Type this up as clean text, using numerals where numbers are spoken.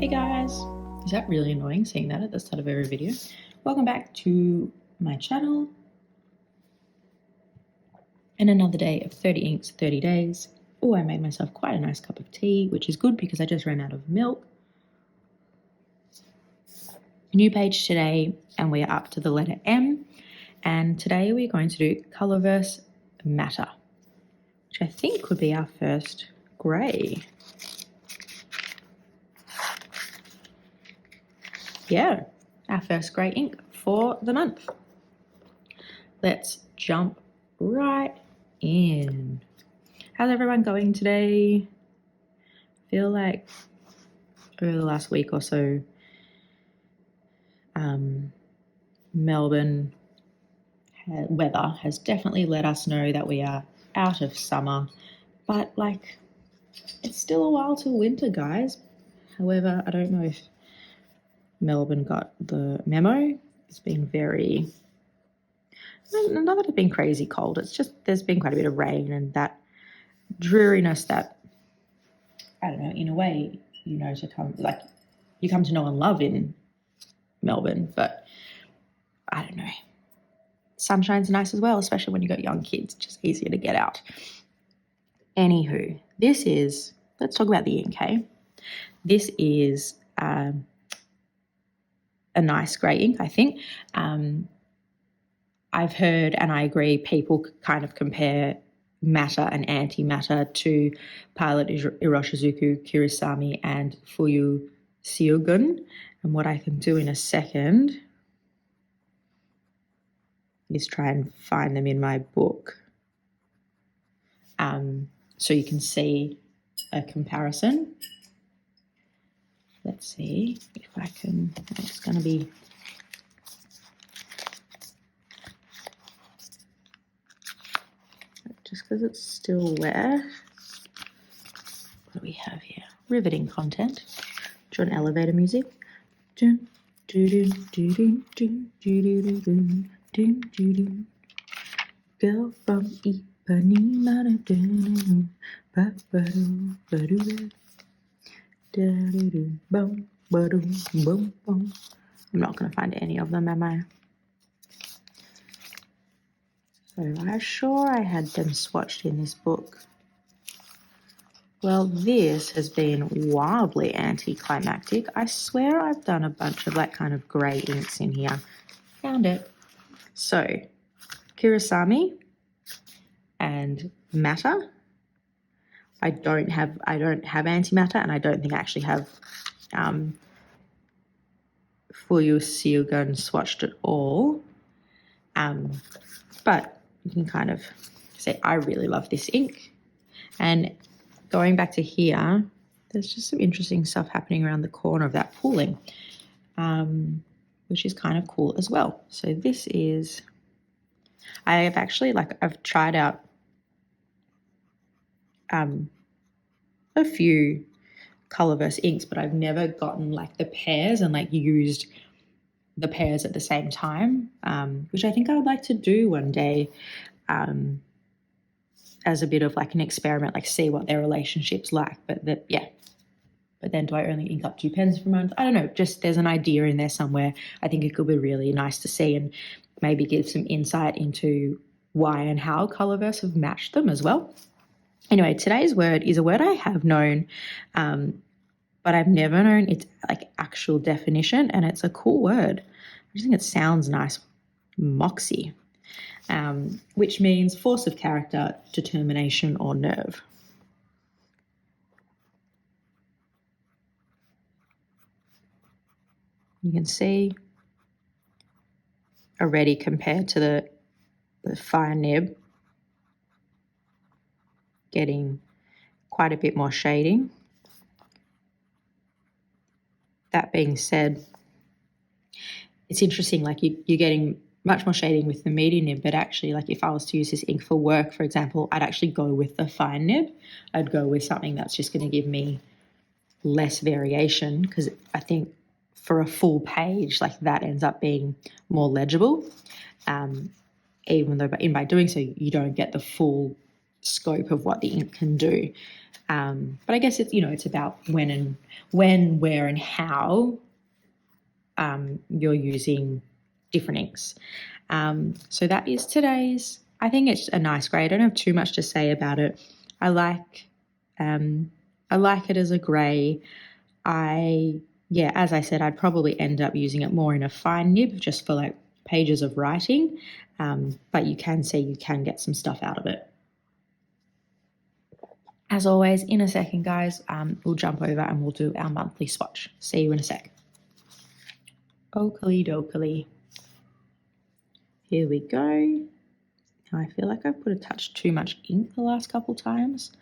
Hey guys, is that really annoying seeing that at the start of every video? Welcome back to my channel and another day of 30 inks, 30 days. Oh, I made myself quite a nice cup of tea, which is good because I just ran out of milk. New page today, and we are up to the letter M. And today we're going to do Colorverse Matter, which I think would be our first grey. Yeah, our first grey ink for the month. Let's jump right in. How's everyone going today? I feel like over the last week or so, Melbourne weather has definitely let us know that we are out of summer, but like it's still a while till winter, guys. However, I don't know if Melbourne got the memo. It's been not that it's been crazy cold, it's just there's been quite a bit of rain and that dreariness that, I don't know, in a way, you come to know and love in Melbourne, but I don't know. Sunshine's nice as well, especially when you've got young kids, just easier to get out. Anywho, let's talk about the ink, hey? This is a nice grey ink, I think. I've heard, and I agree, people kind of compare matter and antimatter to Pilot Iroshizuku, Kirisami, and Fuyu Seogun. And what I can do in a second is try and find them in my book, so you can see a comparison. Let's see if I can. It's going to be just because it's still wet. What do we have here? Riveting content. Do you want elevator music? Girl from Ipanema. I'm not going to find any of them, am I? So I'm sure I had them swatched in this book. Well, this has been wildly anticlimactic. I swear I've done a bunch of like kind of grey inks in here. Found it. So, Kirisami and Matter. I don't have antimatter, and I don't think I actually have Fuyu Seogun swatched at all. But you can kind of say I really love this ink. And going back to here, there's just some interesting stuff happening around the corner of that pooling, which is kind of cool as well. So this is, I've tried out a few Colorverse inks, but I've never gotten like the pairs and like used the pairs at the same time, which I think I would like to do one day, as a bit of like an experiment, like see what their relationship's like. But then do I only ink up 2 pens per month? I don't know, just there's an idea in there somewhere. I think it could be really nice to see and maybe give some insight into why and how Colorverse have matched them as well. Anyway, today's word is a word I have known, but I've never known its like actual definition, and it's a cool word. I just think it sounds nice. Moxie, which means force of character, determination, or nerve. You can see already compared to the fire nib, getting quite a bit more shading. That being said, it's interesting, like you're getting much more shading with the medium nib, but actually, like if I was to use this ink for work, for example, I'd actually go with the fine nib. I'd go with something that's just going to give me less variation, because I think for a full page, like that ends up being more legible, even though by doing so, you don't get the full scope of what the ink can do. But I guess it's, it's about when, where, and how you're using different inks. So that is today's. I think it's a nice grey. I don't have too much to say about it. I like it as a grey. As I said, I'd probably end up using it more in a fine nib just for like pages of writing. But you can see you can get some stuff out of it. As always, in a second, guys, we'll jump over and we'll do our monthly swatch. See you in a sec. Oakley dokley. Here we go. Now I feel like I've put a touch too much ink the last couple times.